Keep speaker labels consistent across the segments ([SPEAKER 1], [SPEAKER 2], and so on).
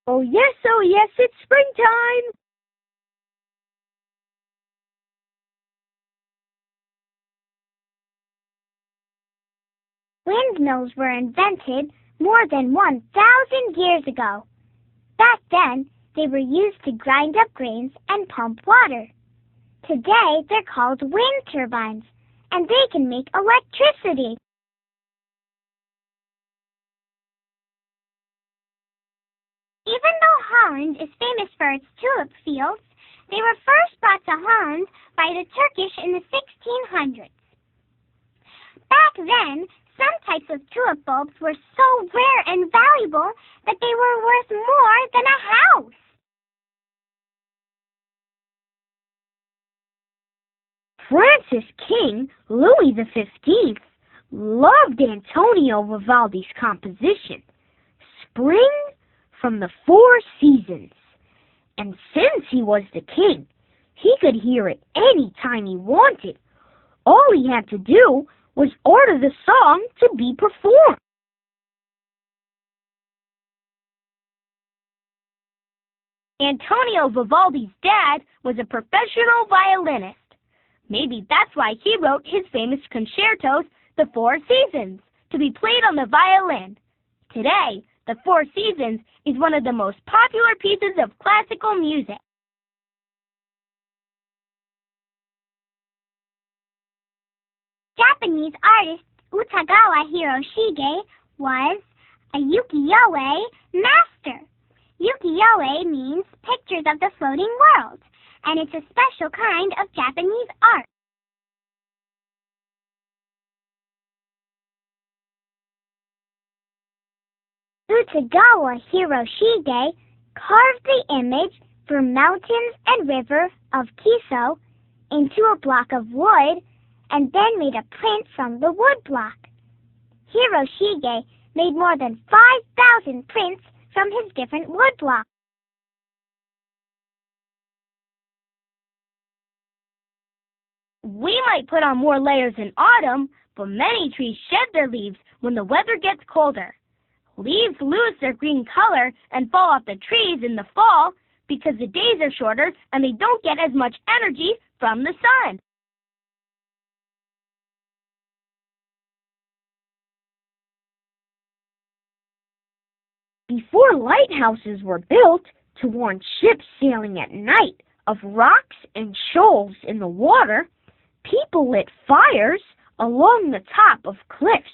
[SPEAKER 1] Oh yes, it's springtime!
[SPEAKER 2] Windmills were invented more than 1,000 years ago. Back then, they were used to grind up grains and pump water. Today, they're called wind turbines, and they can make electricity. Even though Holland is famous for its tulip fields, they were first brought to Holland by the Turkish in the 1600s. Back then, some types of tulip bulbs were so rare and valuable that they were worth more than a house.
[SPEAKER 1] Francis King Louis XV loved Antonio Vivaldi's composition, Spring from the Four Seasons. And since he was the king, he could hear it any time he wanted. All he had to do was order the song to be performed. Antonio Vivaldi's dad was a professional violinist. Maybe that's why he wrote his famous concertos, The Four Seasons, to be played on the violin. Today, The Four Seasons is one of the most popular pieces of classical music.
[SPEAKER 2] Japanese artist Utagawa Hiroshige was a ukiyo-e master. Ukiyo-e means pictures of the floating world, and it's a special kind of Japanese art. Utagawa Hiroshige carved the image for mountains and river of Kiso into a block of wood and then made a print from the wood block. Hiroshige made more than 5,000 prints from his different wood blocks.
[SPEAKER 1] We might put on more layers in autumn, but many trees shed their leaves when the weather gets colder. Leaves lose their green color and fall off the trees in the fall because the days are shorter and they don't get as much energy from the sun. Before lighthouses were built to warn ships sailing at night of rocks and shoals in the water, people lit fires along the top of cliffs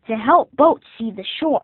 [SPEAKER 1] to help boats see the shore.